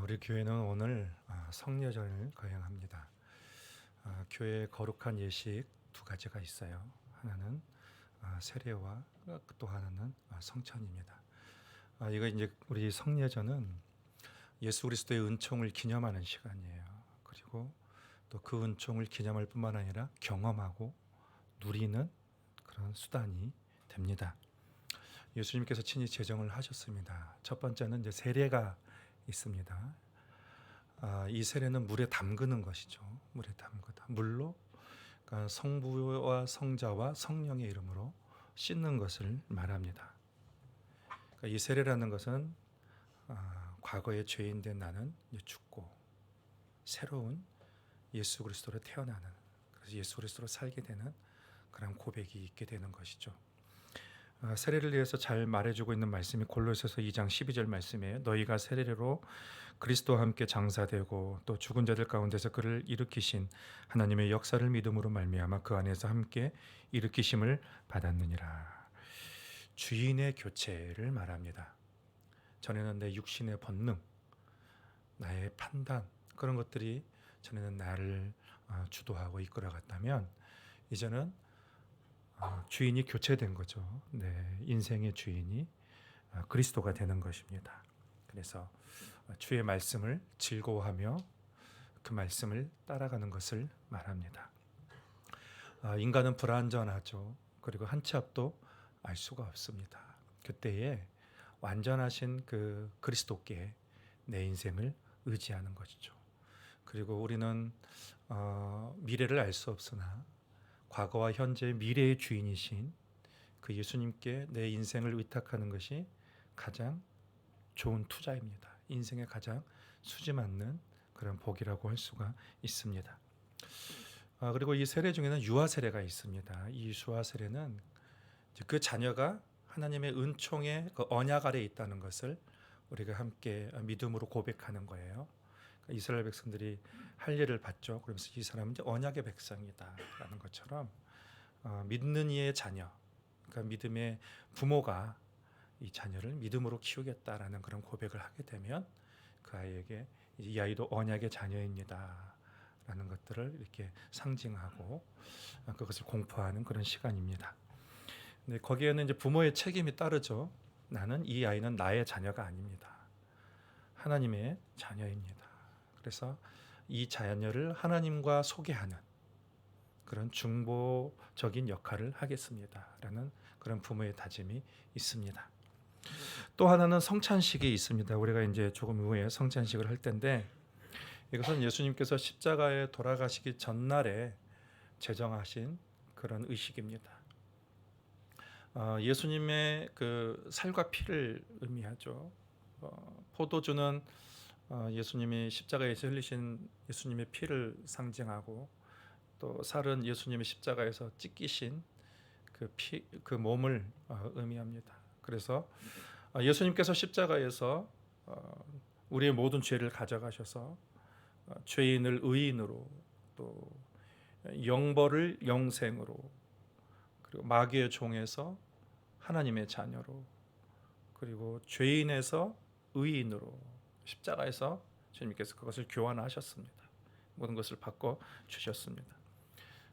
우리 교회는 오늘 성례절을 거행합니다. 교회에 거룩한 예식 두 가지가 있어요. 하나는 세례와 또 하나는 성찬입니다. 이거 이제 우리 성례절은 예수 그리스도의 은총을 기념하는 시간이에요. 그리고 또 그 은총을 기념할 뿐만 아니라 경험하고 누리는 그런 수단이 됩니다. 예수님께서 친히 제정을 하셨습니다. 첫 번째는 이제 세례가 있습니다. 이 세례는 물에 담그는 것이죠. 물에 담그다. 물로 그러니까 성부와 성자와 성령의 이름으로 씻는 것을 말합니다. 그러니까 이 세례라는 것은 과거의 죄인된 나는 죽고 새로운 예수 그리스도로 태어나는, 그래서 예수 그리스도로 살게 되는 그런 고백이 있게 되는 것이죠. 세례를 위해서 잘 말해주고 있는 말씀이 골로새서 2장 12절 말씀이에요. 너희가 세례로 그리스도와 함께 장사되고 또 죽은 자들 가운데서 그를 일으키신 하나님의 역사를 믿음으로 말미암아 그 안에서 함께 일으키심을 받았느니라. 주인의 교체를 말합니다. 전에는 내 육신의 본능, 나의 판단, 그런 것들이 전에는 나를 주도하고 이끌어갔다면 이제는 주인이 교체된 거죠. 네, 인생의 주인이 그리스도가 되는 것입니다. 그래서 주의 말씀을 즐거워하며 그 말씀을 따라가는 것을 말합니다. 인간은 불완전하죠. 그리고 한 치 앞도 알 수가 없습니다. 그때에 완전하신 그 그리스도께 내 인생을 의지하는 것이죠. 그리고 우리는 미래를 알 수 없으나 과거와 현재 미래의 주인이신 그 예수님께 내 인생을 의탁하는 것이 가장 좋은 투자입니다. 인생에 가장 수지 맞는 그런 복이라고 할 수가 있습니다. 그리고 이 세례 중에는 유아 세례가 있습니다. 이 유아 세례는 그 자녀가 하나님의 은총의 그 언약 아래에 있다는 것을 우리가 함께 믿음으로 고백하는 거예요. 이스라엘 백성들이 할례를 받죠. 그러면서 이 사람은 이제 언약의 백성이다라는 것처럼 믿는 이의 자녀, 그러니까 믿음의 부모가 이 자녀를 믿음으로 키우겠다라는 그런 고백을 하게 되면 그 아이에게 이 아이도 언약의 자녀입니다라는 것들을 이렇게 상징하고 그것을 공포하는 그런 시간입니다. 근데 거기에는 이제 부모의 책임이 따르죠. 나는 이 아이는 나의 자녀가 아닙니다. 하나님의 자녀입니다. 그래서 이 자녀를 하나님과 소개하는 그런 중보적인 역할을 하겠습니다라는 그런 부모의 다짐이 있습니다. 또 하나는 성찬식이 있습니다. 우리가 이제 조금 후에 성찬식을 할 텐데 이것은 예수님께서 십자가에 돌아가시기 전날에 제정하신 그런 의식입니다. 예수님의 그 살과 피를 의미하죠. 포도주는 예수님이 십자가에서 흘리신 예수님의 피를 상징하고 또 살은 예수님의 십자가에서 찢기신 그 몸을 의미합니다. 그래서 예수님께서 십자가에서 우리의 모든 죄를 가져가셔서 죄인을 의인으로 또 영벌을 영생으로 그리고 마귀의 종에서 하나님의 자녀로 그리고 죄인에서 의인으로 십자가에서 주님께서 그것을 교환하셨습니다. 모든 것을 바꿔 주셨습니다.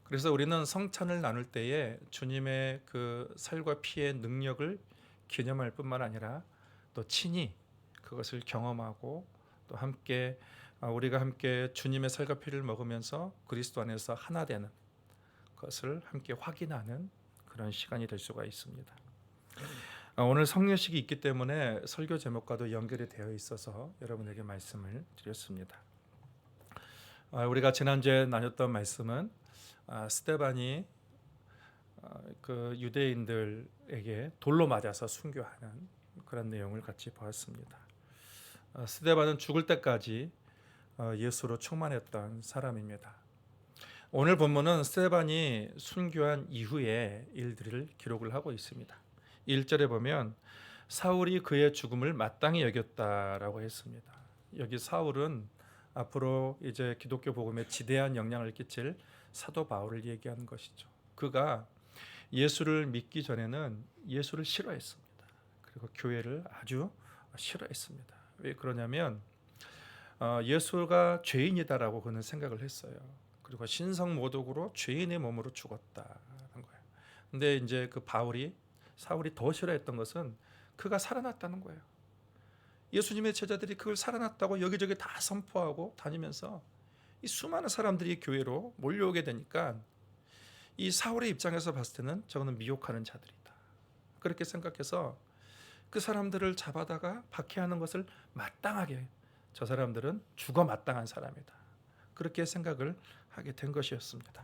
그래서 우리는 성찬을 나눌 때에 주님의 그 살과 피의 능력을 기념할 뿐만 아니라 또 친히 그것을 경험하고 또 함께 우리가 함께 주님의 살과 피를 먹으면서 그리스도 안에서 하나 되는 것을 함께 확인하는 그런 시간이 될 수가 있습니다. 오늘 성례식이 있기 때문에 설교 제목과도 연결이 되어 있어서 여러분에게 말씀을 드렸습니다. 우리가 지난주에 나눴던 말씀은 스데반이 그 유대인들에게 돌로 맞아서 순교하는 그런 내용을 같이 보았습니다. 스데반은 죽을 때까지 예수로 충만했던 사람입니다. 오늘 본문은 스데반이 순교한 이후의 일들을 기록을 하고 있습니다. 1절에 보면 사울이 그의 죽음을 마땅히 여겼다라고 했습니다. 여기 사울은 앞으로 이제 기독교 복음에 지대한 영향을 끼칠 사도 바울을 얘기하는 것이죠. 그가 예수를 믿기 전에는 예수를 싫어했습니다. 그리고 교회를 아주 싫어했습니다. 왜 그러냐면 예수가 죄인이다라고 그는 생각을 했어요. 그리고 신성모독으로 죄인의 몸으로 죽었다는 거예요. 근데 이제 그 사울이 더 싫어했던 것은 그가 살아났다는 거예요. 예수님의 제자들이 그걸 살아났다고 여기저기 다 선포하고 다니면서 이 수많은 사람들이 교회로 몰려오게 되니까 이 사울의 입장에서 봤을 때는 저거는 미혹하는 자들이다. 그렇게 생각해서 그 사람들을 잡아다가 박해하는 것을 마땅하게, 저 사람들은 죽어 마땅한 사람이다. 그렇게 생각을 하게 된 것이었습니다.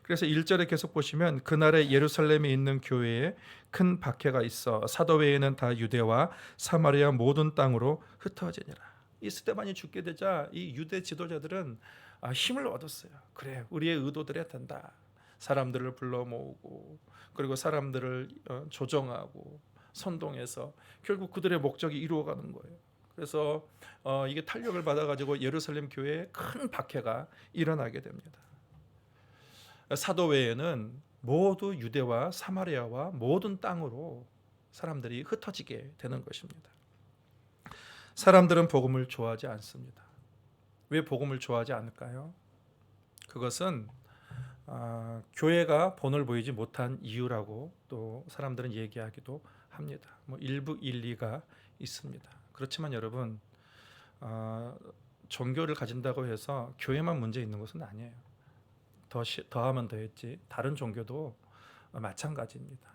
그래서 1절에 계속 보시면 그날에 예루살렘에 있는 교회에 큰 박해가 있어 사도 외에는 다 유대와 사마리아 모든 땅으로 흩어지니라. 이 스데반이 죽게 되자 이 유대 지도자들은 힘을 얻었어요. 그래, 우리의 의도대로 된다. 사람들을 불러 모으고 그리고 사람들을 조정하고 선동해서 결국 그들의 목적이 이루어가는 거예요. 그래서 이게 탄력을 받아가지고 예루살렘 교회에 큰 박해가 일어나게 됩니다. 사도 외에는 모두 유대와 사마리아와 모든 땅으로 사람들이 흩어지게 되는 것입니다. 사람들은 복음을 좋아하지 않습니다. 왜 복음을 좋아하지 않을까요? 그것은 교회가 본을 보이지 못한 이유라고 또 사람들은 얘기하기도 합니다. 일부 일리가 있습니다. 그렇지만 여러분, 종교를 가진다고 해서 교회만 문제 있는 것은 아니에요. 더하면 더했지 다른 종교도 마찬가지입니다.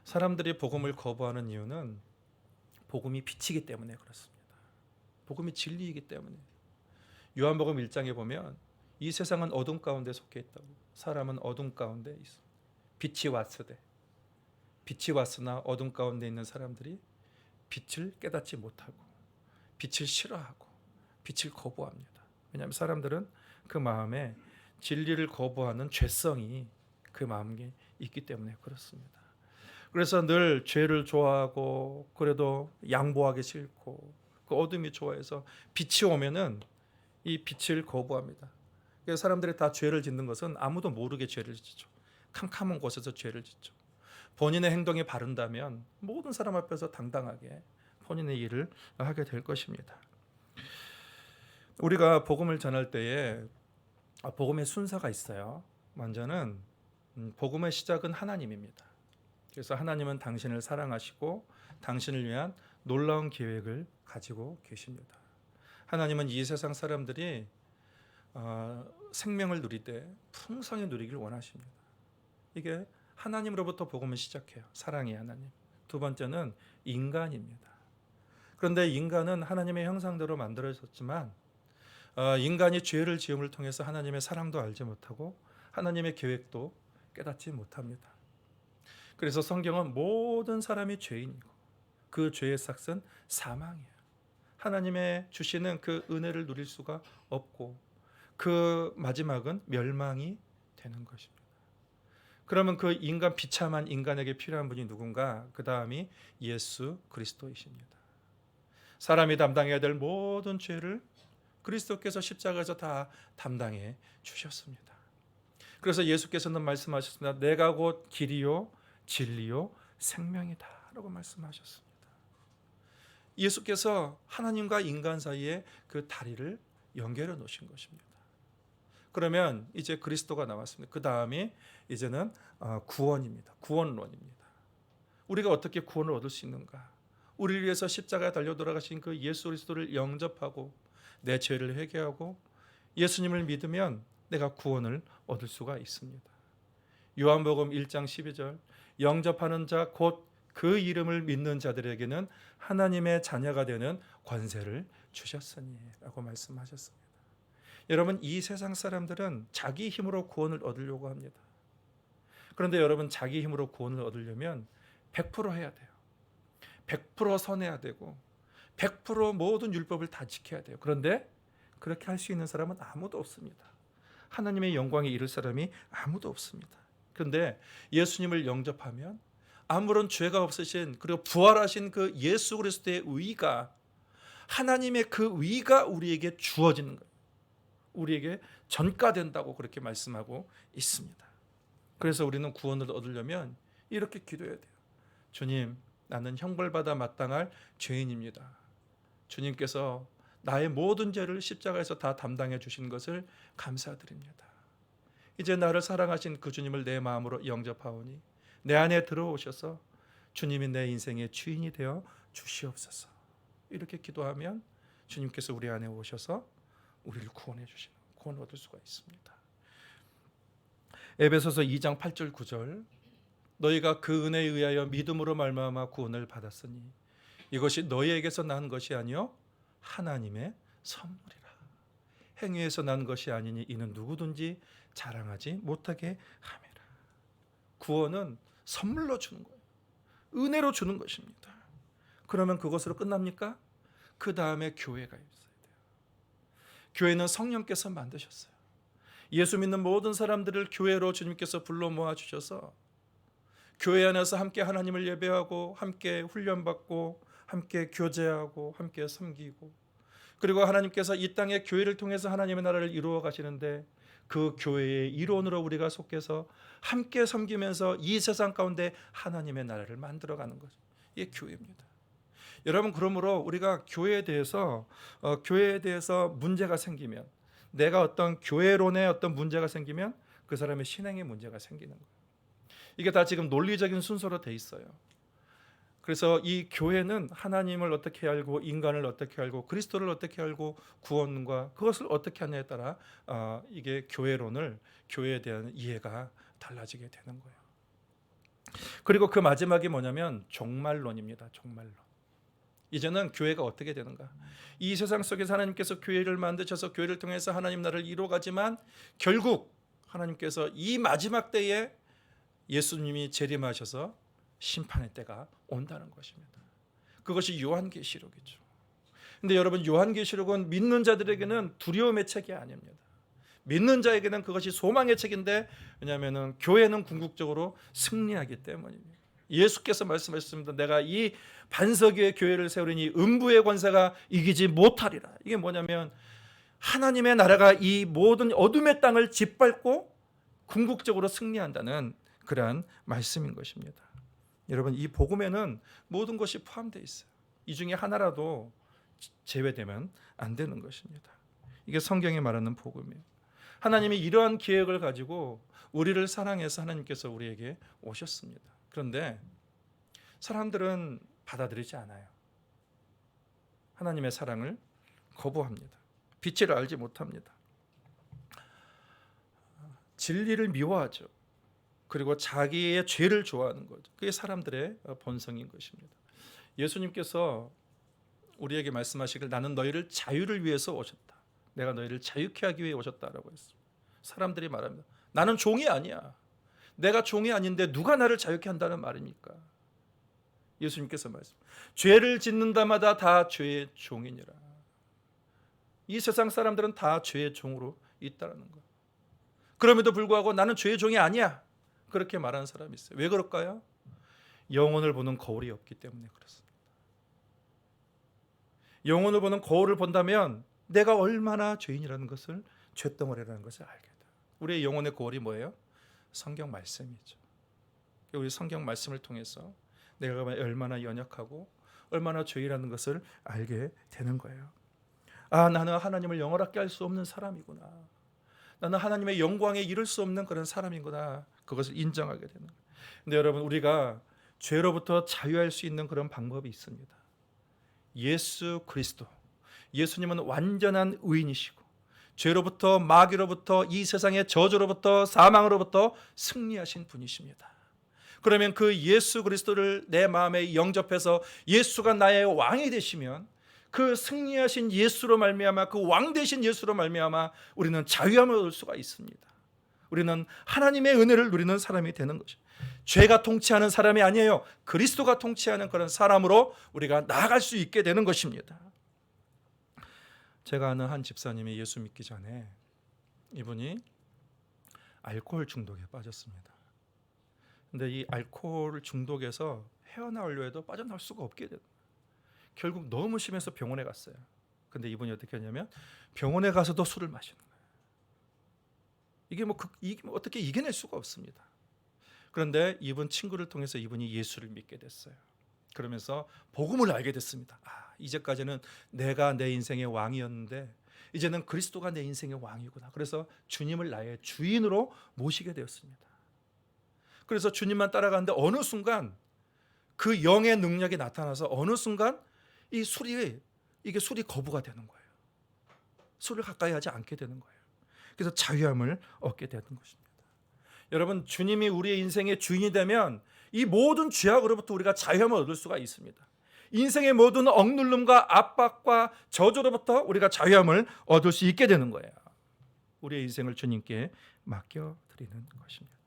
사람들이 복음을 거부하는 이유는 복음이 빛이기 때문에 그렇습니다. 복음이 진리이기 때문에. 요한복음 1장에 보면 이 세상은 어둠 가운데 속해 있다고. 사람은 어둠 가운데 있어. 빛이 왔으되. 빛이 왔으나 어둠 가운데 있는 사람들이 빛을 깨닫지 못하고 빛을 싫어하고 빛을 거부합니다. 왜냐하면 사람들은 그 마음에 진리를 거부하는 죄성이 그 마음에 있기 때문에 그렇습니다. 그래서 늘 죄를 좋아하고 그래도 양보하기 싫고 그 어둠이 좋아해서 빛이 오면은 이 빛을 거부합니다. 그래서 사람들이 다 죄를 짓는 것은 아무도 모르게 죄를 짓죠. 캄캄한 곳에서 죄를 짓죠. 본인의 행동이 바른다면 모든 사람 앞에서 당당하게 본인의 일을 하게 될 것입니다. 우리가 복음을 전할 때에 복음의 순서가 있어요. 먼저는 복음의 시작은 하나님입니다. 그래서 하나님은 당신을 사랑하시고 당신을 위한 놀라운 계획을 가지고 계십니다. 하나님은 이 세상 사람들이 생명을 누리되 풍성히 누리길 원하십니다. 이게 하나님으로부터 복음을 시작해요. 사랑의 하나님. 두 번째는 인간입니다. 그런데 인간은 하나님의 형상대로 만들어졌지만 인간이 죄를 지음을 통해서 하나님의 사랑도 알지 못하고 하나님의 계획도 깨닫지 못합니다. 그래서 성경은 모든 사람이 죄인이고 그 죄의 삭은 사망이에요. 하나님의 주시는 그 은혜를 누릴 수가 없고 그 마지막은 멸망이 되는 것입니다. 그러면 그 인간 비참한 인간에게 필요한 분이 누군가? 그 다음이 예수 그리스도이십니다. 사람이 담당해야 될 모든 죄를 그리스도께서 십자가에서 다 담당해 주셨습니다. 그래서 예수께서는 말씀하셨습니다. 내가 곧 길이요 진리요 생명이다 라고 말씀하셨습니다. 예수께서 하나님과 인간 사이에 그 다리를 연결해 놓으신 것입니다. 그러면 이제 그리스도가 나왔습니다. 그 다음에 이제는 구원입니다. 구원론입니다. 우리가 어떻게 구원을 얻을 수 있는가? 우리를 위해서 십자가에 달려 돌아가신 그 예수 그리스도를 영접하고 내 죄를 회개하고 예수님을 믿으면 내가 구원을 얻을 수가 있습니다. 요한복음 1장 12절 영접하는 자 곧 그 이름을 믿는 자들에게는 하나님의 자녀가 되는 권세를 주셨으니 라고 말씀하셨습니다. 여러분, 이 세상 사람들은 자기 힘으로 구원을 얻으려고 합니다. 그런데 여러분, 자기 힘으로 구원을 얻으려면 100% 해야 돼요. 100% 선해야 되고 100% 모든 율법을 다 지켜야 돼요. 그런데 그렇게 할 수 있는 사람은 아무도 없습니다. 하나님의 영광에 이를 사람이 아무도 없습니다. 그런데 예수님을 영접하면 아무런 죄가 없으신 그리고 부활하신 그 예수 그리스도의 의가 하나님의 그 의가 우리에게 주어지는 거예요. 우리에게 전가된다고 그렇게 말씀하고 있습니다. 그래서 우리는 구원을 얻으려면 이렇게 기도해야 돼요. 주님, 나는 형벌받아 마땅할 죄인입니다. 주님께서 나의 모든 죄를 십자가에서 다 담당해 주신 것을 감사드립니다. 이제 나를 사랑하신 그 주님을 내 마음으로 영접하오니 내 안에 들어오셔서 주님이 내 인생의 주인이 되어 주시옵소서. 이렇게 기도하면 주님께서 우리 안에 오셔서 우리를 구원해 주시는, 구원 얻을 수가 있습니다. 에베소서 2장 8절 9절, 너희가 그 은혜에 의하여 믿음으로 말미암아 구원을 받았으니 이것이 너희에게서 난 것이 아니요 하나님의 선물이라. 행위에서 난 것이 아니니 이는 누구든지 자랑하지 못하게 함이라. 구원은 선물로 주는 거예요. 은혜로 주는 것입니다. 그러면 그것으로 끝납니까? 그 다음에 교회가 있어야 돼요. 교회는 성령께서 만드셨어요. 예수 믿는 모든 사람들을 교회로 주님께서 불러 모아 주셔서 교회 안에서 함께 하나님을 예배하고 함께 훈련받고 함께 교제하고 함께 섬기고, 그리고 하나님께서 이 땅에 교회를 통해서 하나님의 나라를 이루어 가시는데 그 교회의 일원으로 우리가 속해서 함께 섬기면서 이 세상 가운데 하나님의 나라를 만들어가는 것, 이게 교회입니다. 여러분, 그러므로 우리가 교회에 대해서 문제가 생기면, 내가 어떤 교회론에 어떤 문제가 생기면 그 사람의 신앙에 문제가 생기는 거예요. 이게 다 지금 논리적인 순서로 돼 있어요. 그래서 이 교회는 하나님을 어떻게 알고 인간을 어떻게 알고 그리스도를 어떻게 알고 구원과 그것을 어떻게 하냐에 따라 이게 교회에 대한 이해가 달라지게 되는 거예요. 그리고 그 마지막이 뭐냐면 종말론입니다. 종말론. 이제는 교회가 어떻게 되는가? 이 세상 속에서 하나님께서 교회를 만드셔서 교회를 통해서 하나님 나라를 이루어가지만 결국 하나님께서 이 마지막 때에 예수님이 재림하셔서 심판의 때가 온다는 것입니다. 그것이 요한계시록이죠. 근데 여러분, 요한계시록은 믿는 자들에게는 두려움의 책이 아닙니다. 믿는 자에게는 그것이 소망의 책인데, 왜냐하면 교회는 궁극적으로 승리하기 때문입니다. 예수께서 말씀하셨습니다. 내가 이 반석 위에 교회를 세우리니 음부의 권세가 이기지 못하리라. 이게 뭐냐면 하나님의 나라가 이 모든 어둠의 땅을 짓밟고 궁극적으로 승리한다는 그러한 말씀인 것입니다. 여러분, 이 복음에는 모든 것이 포함되어 있어요. 이 중에 하나라도 제외되면 안 되는 것입니다. 이게 성경이 말하는 복음이에요. 하나님이 이러한 계획을 가지고 우리를 사랑해서 하나님께서 우리에게 오셨습니다. 그런데 사람들은 받아들이지 않아요. 하나님의 사랑을 거부합니다. 빛을 알지 못합니다. 진리를 미워하죠. 그리고 자기의 죄를 좋아하는 거죠. 그게 사람들의 본성인 것입니다. 예수님께서 우리에게 말씀하시길 나는 너희를 자유를 위해서 오셨다. 내가 너희를 자유케 하기 위해 오셨다라고 했습니다. 사람들이 말합니다. 나는 종이 아니야. 내가 종이 아닌데 누가 나를 자유케 한다는 말입니까? 예수님께서 말씀. 죄를 짓는다마다 다 죄의 종이니라. 이 세상 사람들은 다 죄의 종으로 있다는 거. 그럼에도 불구하고 나는 죄의 종이 아니야. 그렇게 말하는 사람이 있어요. 왜 그럴까요? 영혼을 보는 거울이 없기 때문에 그렇습니다. 영혼을 보는 거울을 본다면 내가 얼마나 죄인이라는 것을, 죄덩어리라는 것을 알게 돼요. 우리의 영혼의 거울이 뭐예요? 성경 말씀이죠. 우리 성경 말씀을 통해서 내가 얼마나 연약하고 얼마나 죄인이라는 것을 알게 되는 거예요. 나는 하나님을 영원하게 할 수 없는 사람이구나. 나는 하나님의 영광에 이를 수 없는 그런 사람이구나. 그것을 인정하게 되는 거예요. 근데 여러분, 우리가 죄로부터 자유할 수 있는 그런 방법이 있습니다. 예수 그리스도, 예수님은 완전한 의인이시고 죄로부터, 마귀로부터, 이 세상의 저주로부터, 사망으로부터 승리하신 분이십니다. 그러면 그 예수 그리스도를 내 마음에 영접해서 예수가 나의 왕이 되시면 그 승리하신 예수로 말미암아, 그 왕 되신 예수로 말미암아 우리는 자유함을 얻을 수가 있습니다. 우리는 하나님의 은혜를 누리는 사람이 되는 것이죠. 죄가 통치하는 사람이 아니에요. 그리스도가 통치하는 그런 사람으로 우리가 나아갈 수 있게 되는 것입니다. 제가 아는 한 집사님이 예수 믿기 전에 이분이 알코올 중독에 빠졌습니다. 근데 이 알코올 중독에서 헤어나오려 해도 빠져나올 수가 없게 돼요. 결국 너무 심해서 병원에 갔어요. 근데 이분이 어떻게 했냐면 병원에 가서도 술을 마시는 거예요. 이게 어떻게 이겨낼 수가 없습니다. 그런데 이분 친구를 통해서 이분이 예수를 믿게 됐어요. 그러면서 복음을 알게 됐습니다. 이제까지는 내가 내 인생의 왕이었는데 이제는 그리스도가 내 인생의 왕이구나. 그래서 주님을 나의 주인으로 모시게 되었습니다. 그래서 주님만 따라가는데 어느 순간 그 영의 능력이 나타나서 어느 순간 이 술이 거부가 되는 거예요. 술을 가까이 하지 않게 되는 거예요. 그래서 자유함을 얻게 되는 것입니다. 여러분, 주님이 우리의 인생의 주인이 되면 이 모든 죄악으로부터 우리가 자유함을 얻을 수가 있습니다. 인생의 모든 억눌림과 압박과 저주로부터 우리가 자유함을 얻을 수 있게 되는 거예요. 우리의 인생을 주님께 맡겨드리는 것입니다.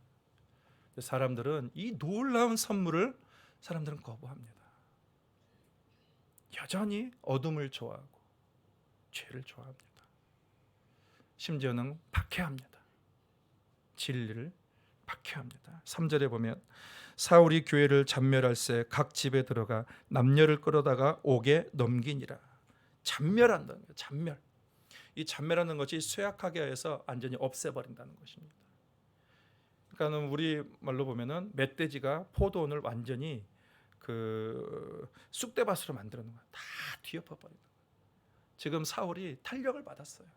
사람들은 이 놀라운 선물을 사람들은 거부합니다. 여전히 어둠을 좋아하고 죄를 좋아합니다. 심지어는 박해합니다. 진리를 박해합니다. 3절에 보면 사울이 교회를 잔멸할새 각 집에 들어가 남녀를 끌어다가 옥에 넘기니라. 잔멸한다는 거예요. 잔멸. 이 잔멸하는 것이 쇠약하게 해서 완전히 없애버린다는 것입니다. 그러니까 우리 말로 보면은 멧돼지가 포도원을 완전히 그 쑥대밭으로 만드는 거예요. 다 뒤엎어버리는 거예요. 지금 사울이 탄력을 받았어요.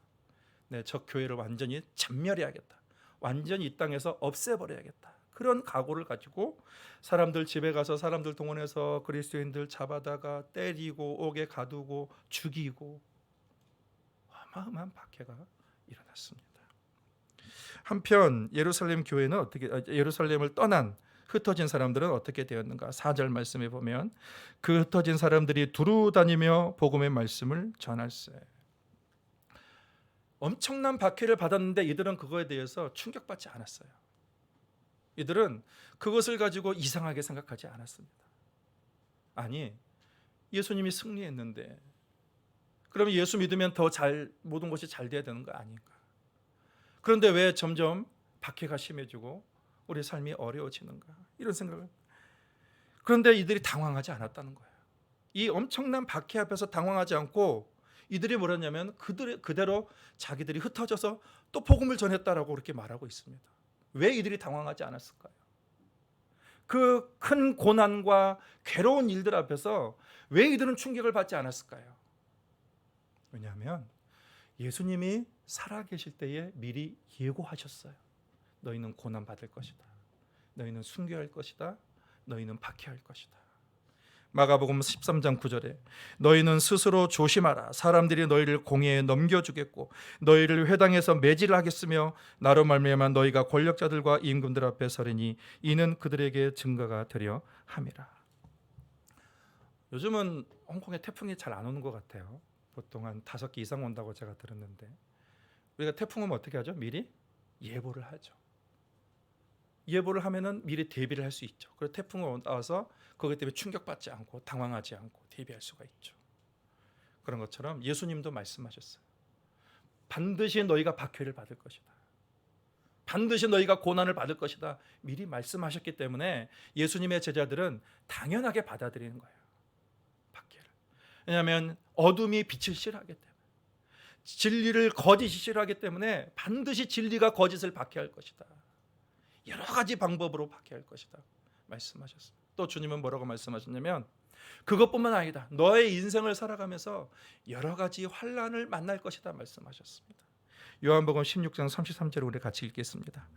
네, 저 교회를 완전히 잔멸해야겠다. 완전히 이 땅에서 없애버려야겠다. 그런 각오를 가지고 사람들 집에 가서 사람들 동원해서 그리스도인들 잡아다가 때리고 옥에 가두고 죽이고 어마어마한 박해가 일어났습니다. 한편 예루살렘 교회는 예루살렘을 떠난 흩어진 사람들은 어떻게 되었는가? 4절 말씀에 보면 그 흩어진 사람들이 두루 다니며 복음의 말씀을 전할세. 엄청난 박해를 받았는데 이들은 그거에 대해서 충격받지 않았어요. 이들은 그것을 가지고 이상하게 생각하지 않았습니다. 아니, 예수님이 승리했는데 그러면 예수 믿으면 더 모든 것이 잘 돼야 되는 거 아닌가? 그런데 왜 점점 박해가 심해지고 우리 삶이 어려워지는가? 이런 생각을. 그런데 이들이 당황하지 않았다는 거예요. 이 엄청난 박해 앞에서 당황하지 않고 이들이 뭐랬냐면 그대로 자기들이 흩어져서 또 복음을 전했다라고 그렇게 말하고 있습니다. 왜 이들이 당황하지 않았을까요? 그 큰 고난과 괴로운 일들 앞에서 왜 이들은 충격을 받지 않았을까요? 왜냐하면 예수님이 살아계실 때에 미리 예고하셨어요. 너희는 고난 받을 것이다. 너희는 순교할 것이다. 너희는 박해할 것이다. 마가복음 13장 9절에 너희는 스스로 조심하라. 사람들이 너희를 공회에 넘겨주겠고 너희를 회당에서 매질을 하겠으며 나로 말미암아 너희가 권력자들과 임금들 앞에 서리니 이는 그들에게 증거가 되려 함이라. 요즘은 홍콩에 태풍이 잘 안 오는 것 같아요. 보통 한 5개 이상 온다고 제가 들었는데 우리가 태풍 오면 어떻게 하죠? 미리 예보를 하죠. 예보를 하면은 미리 대비를 할 수 있죠. 그래서 태풍이 와서 그것 때문에 충격받지 않고 당황하지 않고 대비할 수가 있죠. 그런 것처럼 예수님도 말씀하셨어요. 반드시 너희가 박해를 받을 것이다. 반드시 너희가 고난을 받을 것이다. 미리 말씀하셨기 때문에 예수님의 제자들은 당연하게 받아들이는 거예요. 박해를. 왜냐하면 어둠이 빛을 싫어하기 때문에, 진리를 거짓이 싫어하기 때문에 반드시 진리가 거짓을 박해할 것이다. 여러 가지 방법으로 박해할 것이다 말씀하셨습니다. 또 주님은 뭐라고 말씀하셨냐면 그것뿐만 아니다. 너의 인생을 살아가면서 여러 가지 환난을 만날 것이다 말씀하셨습니다. 요한복음 16장 33절을 우리 같이 읽겠습니다.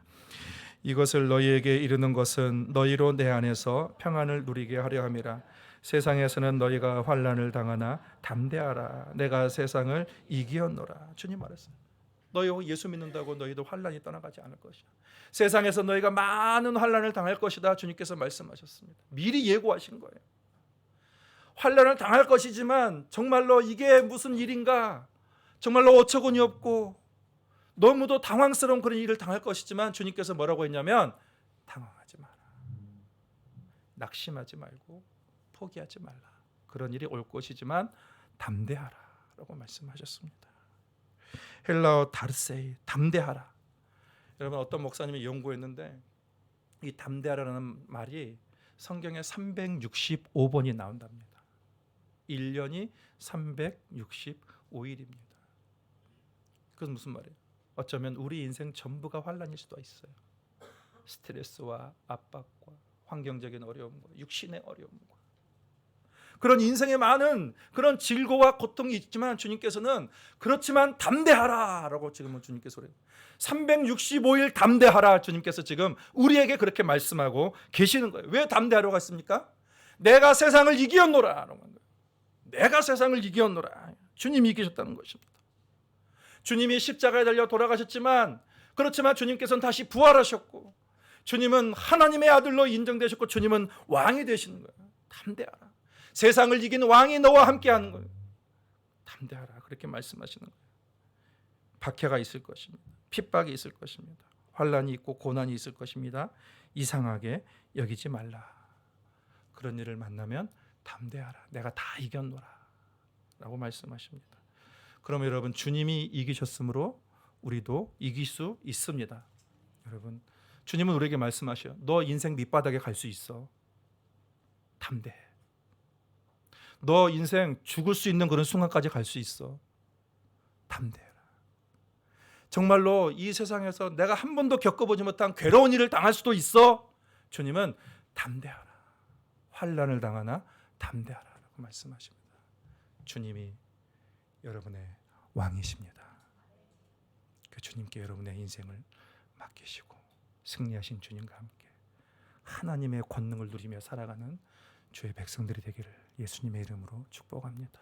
이것을 너희에게 이르는 것은 너희로 내 안에서 평안을 누리게 하려 함이라. 세상에서는 너희가 환난을 당하나 담대하라. 내가 세상을 이기었노라. 주님 말했어요. 너희 예수 믿는다고 너희도 환난이 떠나가지 않을 것이야. 세상에서 너희가 많은 환난을 당할 것이다. 주님께서 말씀하셨습니다. 미리 예고하신 거예요. 환난을 당할 것이지만 정말로 이게 무슨 일인가? 정말로 어처구니 없고 너무도 당황스러운 그런 일을 당할 것이지만 주님께서 뭐라고 했냐면 당황하지 마라. 낙심하지 말고 포기하지 말라. 그런 일이 올 것이지만 담대하라 라고 말씀하셨습니다. 헬라어 다르세이, 담대하라. 여러분, 어떤 목사님이 연구했는데 이 담대하라는 말이 성경에 365번이 나온답니다. 1년이 365일입니다. 그건 무슨 말이에요? 어쩌면 우리 인생 전부가 환난일 수도 있어요. 스트레스와 압박과 환경적인 어려움과 육신의 어려움과 그런 인생에 많은 그런 질고와 고통이 있지만 주님께서는 그렇지만 담대하라 라고 지금은 주님께서 그래요. 365일 담대하라 주님께서 지금 우리에게 그렇게 말씀하고 계시는 거예요. 왜 담대하라고 했습니까? 내가 세상을 이기었노라 라고 한 거예요. 내가 세상을 이기었노라. 주님이 이기셨다는 것입니다. 주님이 십자가에 달려 돌아가셨지만 그렇지만 주님께서는 다시 부활하셨고 주님은 하나님의 아들로 인정되셨고 주님은 왕이 되시는 거예요. 담대하라. 세상을 이기는 왕이 너와 함께 하는 거예요. 담대하라. 그렇게 말씀하시는 거예요. 박해가 있을 것입니다. 핍박이 있을 것입니다. 환난이 있고 고난이 있을 것입니다. 이상하게 여기지 말라. 그런 일을 만나면 담대하라. 내가 다 이겼노라 라고 말씀하십니다. 그럼 여러분 주님이 이기셨으므로 우리도 이길 수 있습니다. 여러분 주님은 우리에게 말씀하셔요. 너 인생 밑바닥에 갈 수 있어. 담대해. 너 인생 죽을 수 있는 그런 순간까지 갈 수 있어. 담대해라. 정말로 이 세상에서 내가 한 번도 겪어보지 못한 괴로운 일을 당할 수도 있어. 주님은 담대하라. 환난을 당하나 담대하라 라고 말씀하십니다. 주님이 여러분의 왕이십니다. 그 주님께 여러분의 인생을 맡기시고 승리하신 주님과 함께 하나님의 권능을 누리며 살아가는 주의 백성들이 되기를 예수님의 이름으로 축복합니다.